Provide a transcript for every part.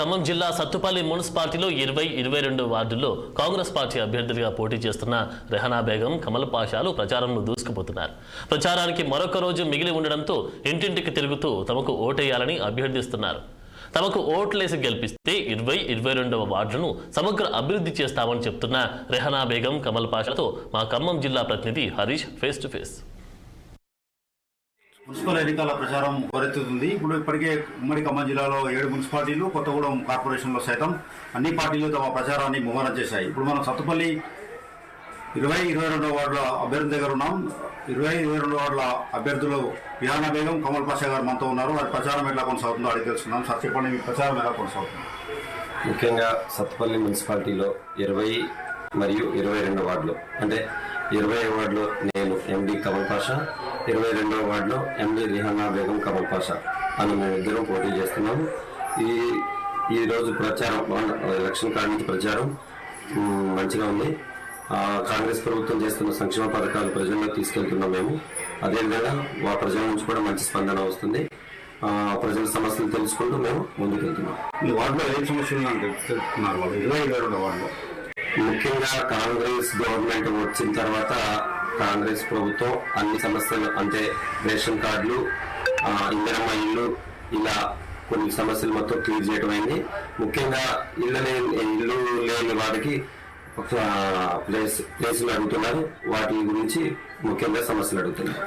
ఖమ్మం జిల్లా సత్తుపల్లి మున్సిపాలిటీలో 22 వార్డుల్లో కాంగ్రెస్ పార్టీ అభ్యర్థులుగా పోటీ చేస్తున్న రెహనా బేగం, కమల్ పాషాలు ప్రచారంలో దూసుకుపోతున్నారు. ప్రచారానికి మరొక రోజు మిగిలి ఉండడంతో ఇంటింటికి తిరుగుతూ తమకు ఓటేయాలని అభ్యర్థిస్తున్నారు. తమకు ఓట్లేసి గెలిపిస్తే 22వ వార్డును సమగ్ర అభివృద్ధి చేస్తామని చెప్తున్న రెహనా బేగం, కమల్ పాషాలతో మా ఖమ్మం జిల్లా ప్రతినిధి Harish face to face. Municipal ఎన్నికల ప్రచారం హోరెత్తుతుంది. ఇప్పటికే ఉమ్మడి ఖమ్మం జిల్లాలో 7 మున్సిపాలిటీలు, కొత్తగూడెం కార్పొరేషన్లో సైతం అన్ని పార్టీలు తమ ప్రచారాన్ని ముమ్మరం చేశాయి. ఇప్పుడు మనం సత్తుపల్లి 22వ వార్డుల అభ్యర్థి దగ్గర ఉన్నాం. 22 వార్డుల అభ్యర్థులు రెహనా బేగం, కమల్ పాషా గారు మనతో ఉన్నారు. వారి ప్రచారం ఎట్లా కొనసాగుతుందో అడిగి తెలుసుకున్నాం. సార్ చెప్పండి, మీ ప్రచారం ఎలా కొనసాగుతుంది? ముఖ్యంగా సత్తుపల్లి మున్సిపాలిటీలో 20 మరియు 22 వార్డులు, అంటే 20వ వార్డులో నేను ఎండి కమల్ పాషా, 22వ వార్డులో ఎండి రెహనా బేగం, కమల్ పాషా అని మేము ఇద్దరం పోటీ చేస్తున్నాము. ఈ రోజు ప్రచారం, ఎలక్షన్ కాడి నుంచి ప్రచారం మంచిగా ఉంది. కాంగ్రెస్ ప్రభుత్వం చేస్తున్న సంక్షేమ పథకాలు ప్రజల్లో తీసుకెళ్తున్నాం మేము. అదేవిధంగా ప్రజల నుంచి కూడా మంచి స్పందన వస్తుంది. ప్రజల సమస్యలు తెలుసుకుంటూ మేము ముందుకెళ్తున్నాం. ఈ వార్డులో ఏం సమస్యలు తెలుసుకున్నారు వాళ్ళు 22వ వార్డులో? ముఖ్యంగా కాంగ్రెస్ గవర్నమెంట్ వచ్చిన తర్వాత కాంగ్రెస్ ప్రభుత్వం అన్ని సమస్యలు, అంటే రేషన్ కార్డులు, ఇందిరమ్మ ఇల్లు, ఇలా కొన్ని సమస్యలు మొత్తం క్లియర్ చేయడం అయింది. ముఖ్యంగా ఇల్లు లేని వారికి ప్లేసులు అడుగుతున్నారు. వాటి గురించి ముఖ్యంగా సమస్యలు అడుగుతున్నారు.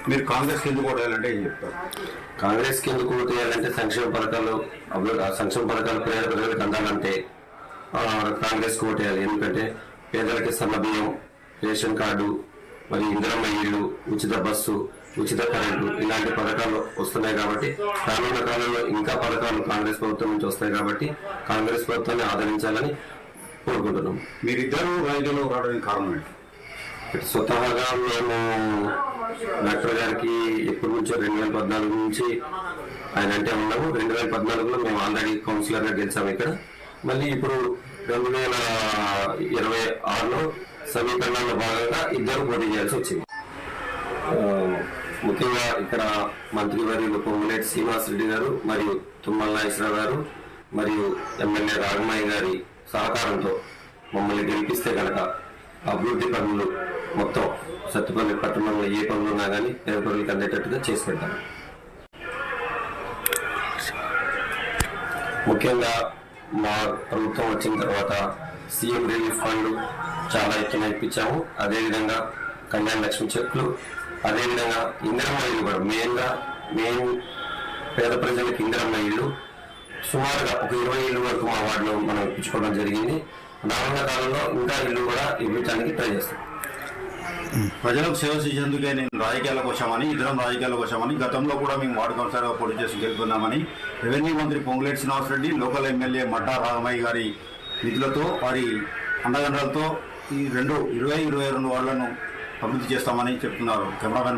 మీరు కాంగ్రెస్ ఎందుకు ఓటేయాలంటే ఏం చెప్తారు? కాంగ్రెస్ ఎందుకు ఓటేయాలంటే సంక్షేమ పథకాలు ప్రజలకు అందాలంటే కాంగ్రెస్ ఓటేయాలి. ఎందుకంటే పేదలకి సన్నబియ్యం, రేషన్ కార్డు, మరి ఇందిరమ్మ ఇల్లు, ఉచిత బస్సు, ఉచిత కరెంటు, ఇలాంటి పథకాలు వస్తున్నాయి. కాబట్టి రానున్న కాలంలో ఇంకా పథకాలు కాంగ్రెస్ ప్రభుత్వం నుంచి వస్తాయి. కాబట్టి కాంగ్రెస్ ప్రభుత్వాన్ని ఆదరించాలని కోరుకుంటున్నాం. మీరిద్దరు రాజకీయాల్లో రావడానికి కారణం ఏంటి? స్వతహాగా మేము డాక్టర్ గారికి ఎప్పటి నుంచో 2014 నుంచి ఆయన అంటే ఉన్నాము. 2014లో మేము ఆల్రెడీ కౌన్సిలర్ గా గెలిచాము ఇక్కడ. మళ్ళీ ఇప్పుడు 2026లో సమీకరణాల్లో భాగంగా ఇద్దరు పోటీ చేయాల్సి వచ్చింది. ముఖ్యంగా ఇక్కడ మంత్రివర్యులు పొంగులేటి శ్రీనివాసరెడ్డి గారు మరియు తుమ్మల నాగేశ్వరరావు గారు మరియు ఎమ్మెల్యే రాఘమయ్య గారి సహకారంతో మమ్మల్ని గెలిపిస్తే కనుక అభివృద్ధి పనులు మొత్తం సత్తుపల్లి పట్టణంలో ఏ పనులు ఉన్నా కానీ పేద పనులకు అందేటట్టుగా చేసి పెడతాం. ముఖ్యంగా మా ప్రభుత్వం వచ్చిన తర్వాత సీఎం రిలీఫ్ ఫండ్ చాలా ఎత్తున ఇప్పించాము. అదేవిధంగా కళ్యాణ లక్ష్మి చెక్కులు, అదేవిధంగా ఇందిరమ్మ ఇల్లు కూడా మెయిన్ పేద ప్రజలకు ఇందిరమ్మ ఇల్లు సుమారుగా ఒక 20 ఇల్లు వరకు మా వార్డులో మనం ఇప్పించుకోవడం జరిగింది. రానున్న కాలంలో ఇంకా ఇల్లు కూడా ఇవ్వడానికి ట్రై చేస్తాం. ప్రజలకు సేవ చేసేందుకే నేను రాజకీయాలకు వచ్చామని, ఇద్దరం రాజకీయాలకు వచ్చామని, గతంలో కూడా మేము వార్డు కౌన్సిలర్గా పోటీ చేసి గెలుపుకుందామని రెవెన్యూ మంత్రి పొంగులేటి శ్రీనివాసరెడ్డి, లోకల్ ఎమ్మెల్యే మడ్డా రాఘమయ్య గారి నిధులతో, వారి అండదండలతో ఈ 22 వార్డులను అభివృద్ధి చేస్తామని చెప్తున్నారు. కెమెరామెన్